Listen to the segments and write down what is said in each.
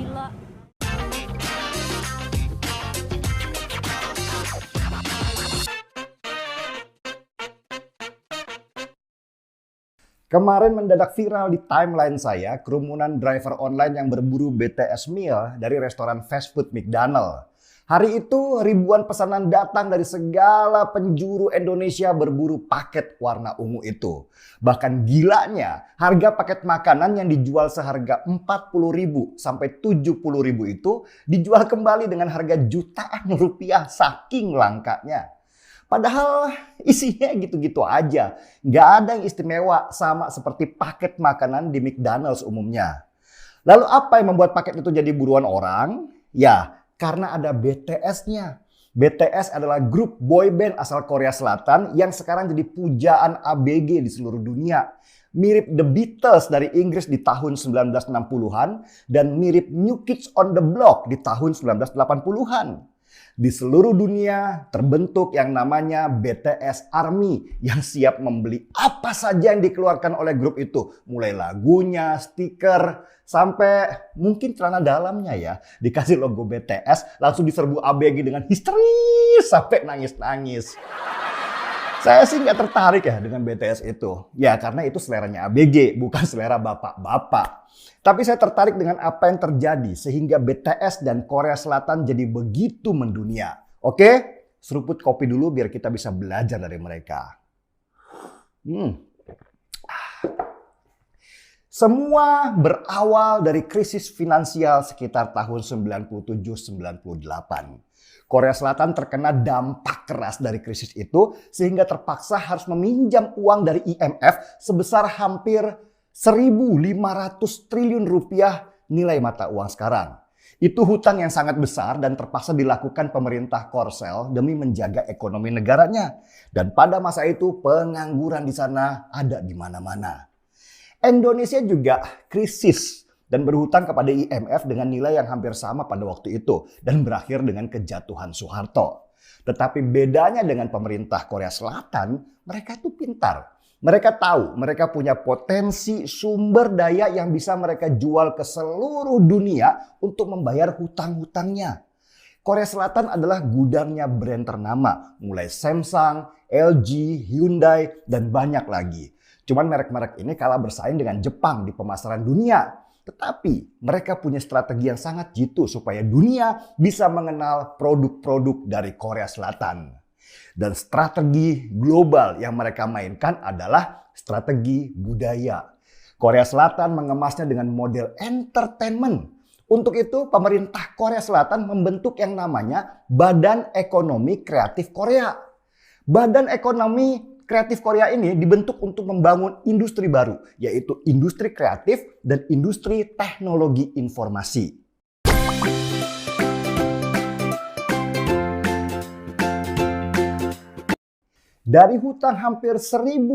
gila. Kemarin mendadak viral di timeline saya kerumunan driver online yang berburu BTS meal dari restoran fast food McDonald. Hari itu ribuan pesanan datang dari segala penjuru Indonesia berburu paket warna ungu itu. Bahkan gilanya harga paket makanan yang dijual seharga 40.000 sampai 70.000 itu dijual kembali dengan harga jutaan rupiah saking langkanya. Padahal isinya gitu-gitu aja. Nggak ada yang istimewa sama seperti paket makanan di McDonald's umumnya. Lalu apa yang membuat paket itu jadi buruan orang? Ya, karena ada BTS-nya. BTS adalah grup boyband asal Korea Selatan yang sekarang jadi pujaan ABG di seluruh dunia. Mirip The Beatles dari Inggris di tahun 1960-an dan mirip New Kids on the Block di tahun 1980-an. Di seluruh dunia terbentuk yang namanya BTS Army yang siap membeli apa saja yang dikeluarkan oleh grup itu. Mulai lagunya, stiker, sampai mungkin celana dalamnya ya. Dikasih logo BTS langsung diserbu ABG dengan histeris sampai nangis-nangis. Saya sih nggak tertarik ya dengan BTS itu. Ya karena itu seleranya ABG, bukan selera bapak-bapak. Tapi saya tertarik dengan apa yang terjadi sehingga BTS dan Korea Selatan jadi begitu mendunia. Oke, seruput kopi dulu biar kita bisa belajar dari mereka. Semua berawal dari krisis finansial sekitar tahun 97-98. Korea Selatan terkena dampak keras dari krisis itu sehingga terpaksa harus meminjam uang dari IMF sebesar hampir 1.500 triliun rupiah nilai mata uang sekarang. Itu hutang yang sangat besar dan terpaksa dilakukan pemerintah Korsel demi menjaga ekonomi negaranya. Dan pada masa itu pengangguran di sana ada di mana-mana. Indonesia juga krisis dan berhutang kepada IMF dengan nilai yang hampir sama pada waktu itu dan berakhir dengan kejatuhan Soeharto. Tetapi bedanya dengan pemerintah Korea Selatan, mereka itu pintar. Mereka tahu mereka punya potensi sumber daya yang bisa mereka jual ke seluruh dunia untuk membayar hutang-hutangnya. Korea Selatan adalah gudangnya brand ternama, mulai Samsung, LG, Hyundai, dan banyak lagi. Cuman merek-merek ini kalah bersaing dengan Jepang di pemasaran dunia. Tetapi mereka punya strategi yang sangat jitu supaya dunia bisa mengenal produk-produk dari Korea Selatan. Dan strategi global yang mereka mainkan adalah strategi budaya. Korea Selatan mengemasnya dengan model entertainment. Untuk itu pemerintah Korea Selatan membentuk yang namanya Badan Ekonomi Kreatif Korea. Badan Ekonomi Kreatif Korea ini dibentuk untuk membangun industri baru, yaitu industri kreatif dan industri teknologi informasi. Dari hutang hampir 1.500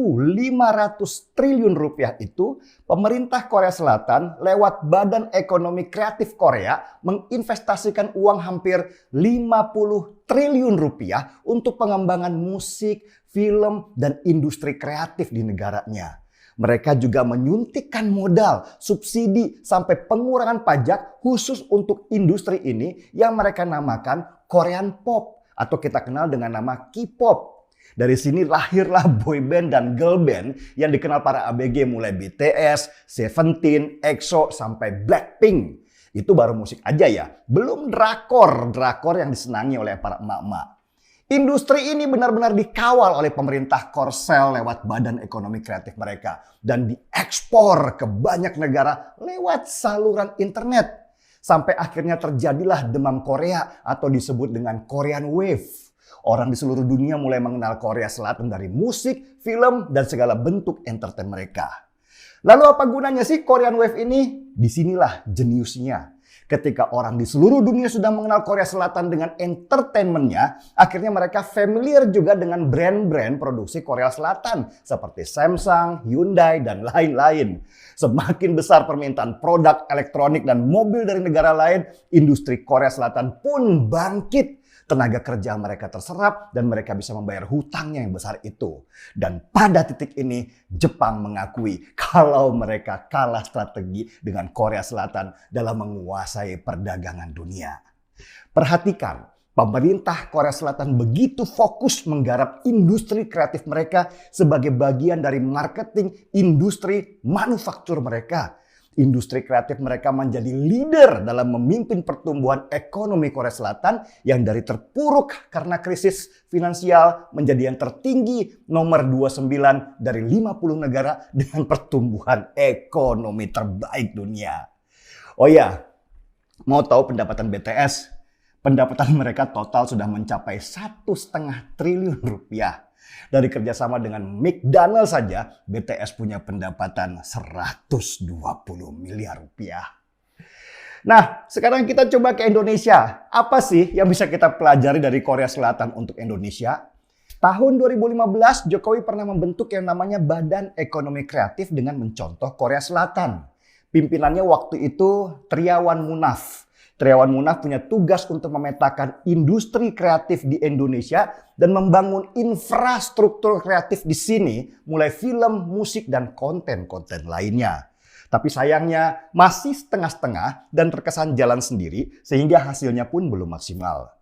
triliun rupiah itu, pemerintah Korea Selatan lewat Badan Ekonomi Kreatif Korea menginvestasikan uang hampir 50 triliun rupiah untuk pengembangan musik, film, dan industri kreatif di negaranya. Mereka juga menyuntikkan modal, subsidi, sampai pengurangan pajak khusus untuk industri ini yang mereka namakan Korean Pop atau kita kenal dengan nama K-pop. Dari sini lahirlah boyband dan girl band yang dikenal para ABG mulai BTS, Seventeen, EXO, sampai Blackpink. Itu baru musik aja ya, belum drakor yang disenangi oleh para emak-emak. Industri ini benar-benar dikawal oleh pemerintah Korsel lewat Badan Ekonomi Kreatif mereka dan diekspor ke banyak negara lewat saluran internet. Sampai akhirnya terjadilah demam Korea atau disebut dengan Korean Wave. Orang di seluruh dunia mulai mengenal Korea Selatan dari musik, film, dan segala bentuk entertain mereka. Lalu apa gunanya sih Korean Wave ini? Disinilah jeniusnya. Ketika orang di seluruh dunia sudah mengenal Korea Selatan dengan entertainmentnya, akhirnya mereka familiar juga dengan brand-brand produksi Korea Selatan seperti Samsung, Hyundai, dan lain-lain. Semakin besar permintaan produk elektronik dan mobil dari negara lain, industri Korea Selatan pun bangkit. Tenaga kerja mereka terserap dan mereka bisa membayar hutangnya yang besar itu. Dan pada titik ini Jepang mengakui kalau mereka kalah strategi dengan Korea Selatan dalam menguasai perdagangan dunia. Perhatikan, pemerintah Korea Selatan begitu fokus menggarap industri kreatif mereka sebagai bagian dari marketing industri manufaktur mereka. Industri kreatif mereka menjadi leader dalam memimpin pertumbuhan ekonomi Korea Selatan yang dari terpuruk karena krisis finansial menjadi yang tertinggi nomor 29 dari 50 negara dengan pertumbuhan ekonomi terbaik dunia. Oh ya, mau tahu pendapatan BTS? Pendapatan mereka total sudah mencapai 1,5 triliun rupiah. Dari kerjasama dengan McDonald's saja, BTS punya pendapatan 120 miliar rupiah. Nah, sekarang kita coba ke Indonesia. Apa sih yang bisa kita pelajari dari Korea Selatan untuk Indonesia? Tahun 2015, Jokowi pernah membentuk yang namanya Badan Ekonomi Kreatif dengan mencontoh Korea Selatan. Pimpinannya waktu itu Triawan Munaf. Triawan Munaf punya tugas untuk memetakan industri kreatif di Indonesia dan membangun infrastruktur kreatif di sini, mulai film, musik, dan konten-konten lainnya. Tapi sayangnya masih setengah-setengah dan terkesan jalan sendiri sehingga hasilnya pun belum maksimal.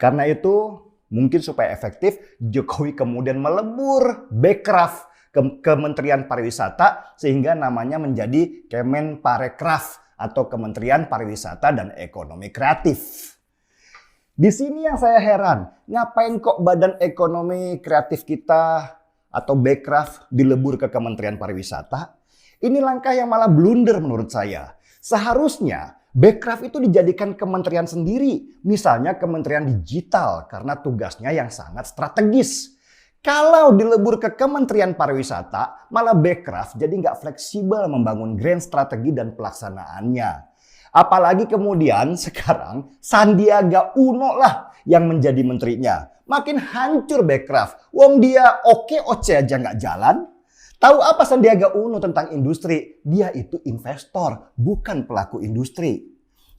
Karena itu mungkin supaya efektif, Jokowi kemudian melebur Bekraf ke Kementerian Pariwisata sehingga namanya menjadi Kemenparekraf atau Kementerian Pariwisata dan Ekonomi Kreatif. Di sini yang saya heran, ngapain kok Badan Ekonomi Kreatif kita atau Bekraf dilebur ke Kementerian Pariwisata? Ini langkah yang malah blunder menurut saya. Seharusnya Bekraf itu dijadikan kementerian sendiri, misalnya Kementerian Digital karena tugasnya yang sangat strategis. Kalau dilebur ke Kementerian Pariwisata, malah Bekraf jadi nggak fleksibel membangun grand strategi dan pelaksanaannya. Apalagi kemudian sekarang Sandiaga Uno lah yang menjadi menterinya. Makin hancur Bekraf. Wong dia oke aja nggak jalan. Tahu apa Sandiaga Uno tentang industri? Dia itu investor, bukan pelaku industri.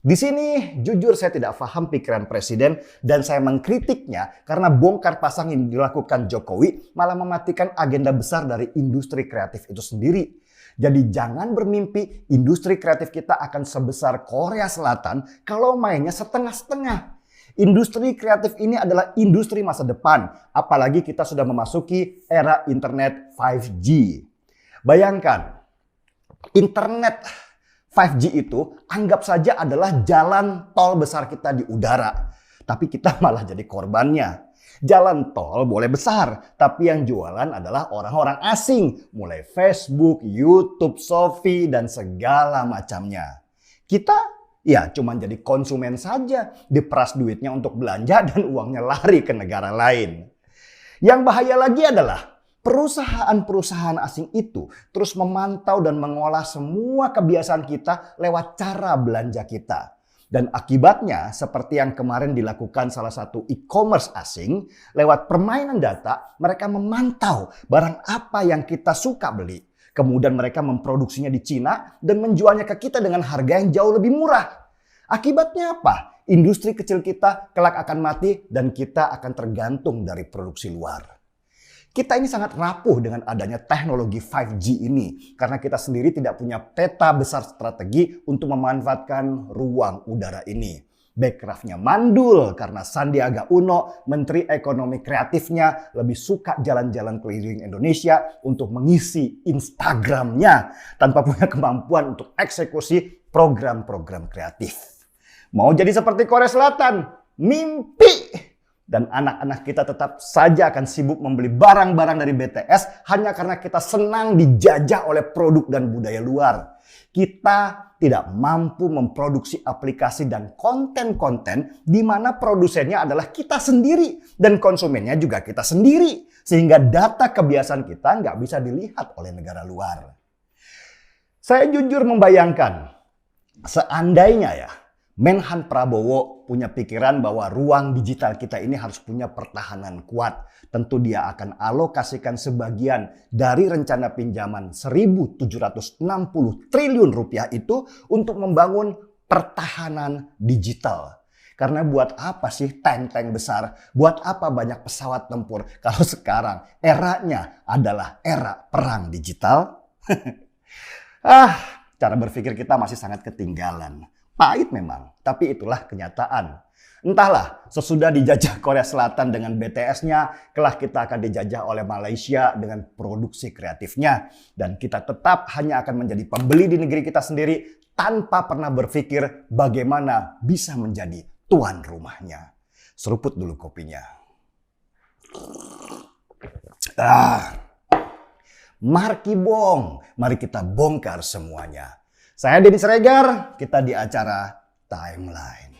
Di sini jujur saya tidak paham pikiran presiden dan saya mengkritiknya karena bongkar pasang yang dilakukan Jokowi malah mematikan agenda besar dari industri kreatif itu sendiri. Jadi jangan bermimpi industri kreatif kita akan sebesar Korea Selatan kalau mainnya setengah-setengah. Industri kreatif ini adalah industri masa depan, apalagi kita sudah memasuki era internet 5G. Bayangkan, internet 5G itu anggap saja adalah jalan tol besar kita di udara. Tapi kita malah jadi korbannya. Jalan tol boleh besar, tapi yang jualan adalah orang-orang asing. Mulai Facebook, YouTube, Shopee, dan segala macamnya. Kita ya cuma jadi konsumen saja. Diperas duitnya untuk belanja dan uangnya lari ke negara lain. Yang bahaya lagi adalah perusahaan-perusahaan asing itu terus memantau dan mengolah semua kebiasaan kita lewat cara belanja kita. Dan akibatnya seperti yang kemarin dilakukan salah satu e-commerce asing, lewat permainan data mereka memantau barang apa yang kita suka beli. Kemudian mereka memproduksinya di Cina dan menjualnya ke kita dengan harga yang jauh lebih murah. Akibatnya apa? Industri kecil kita kelak akan mati dan kita akan tergantung dari produksi luar. Kita ini sangat rapuh dengan adanya teknologi 5G ini karena kita sendiri tidak punya peta besar strategi untuk memanfaatkan ruang udara ini. Bekrafnya mandul karena Sandiaga Uno, Menteri Ekonomi Kreatifnya, lebih suka jalan-jalan keliling Indonesia untuk mengisi Instagramnya tanpa punya kemampuan untuk eksekusi program-program kreatif. Mau jadi seperti Korea Selatan? Mimpi! Dan anak-anak kita tetap saja akan sibuk membeli barang-barang dari BTS hanya karena kita senang dijajah oleh produk dan budaya luar. Kita tidak mampu memproduksi aplikasi dan konten-konten di mana produsennya adalah kita sendiri dan konsumennya juga kita sendiri. Sehingga data kebiasaan kita nggak bisa dilihat oleh negara luar. Saya jujur membayangkan, seandainya ya, Menhan Prabowo punya pikiran bahwa ruang digital kita ini harus punya pertahanan kuat. Tentu dia akan alokasikan sebagian dari rencana pinjaman 1.760 triliun rupiah itu untuk membangun pertahanan digital. Karena buat apa sih tank-tank besar? Buat apa banyak pesawat tempur kalau sekarang eranya adalah era perang digital? Cara berpikir kita masih sangat ketinggalan. Pahit memang, tapi itulah kenyataan. Entahlah, sesudah dijajah Korea Selatan dengan BTS-nya, kelak kita akan dijajah oleh Malaysia dengan produksi kreatifnya. Dan kita tetap hanya akan menjadi pembeli di negeri kita sendiri tanpa pernah berpikir bagaimana bisa menjadi tuan rumahnya. Seruput dulu kopinya. Mari kita bongkar semuanya. Saya Denny Siregar, kita di acara Timeline.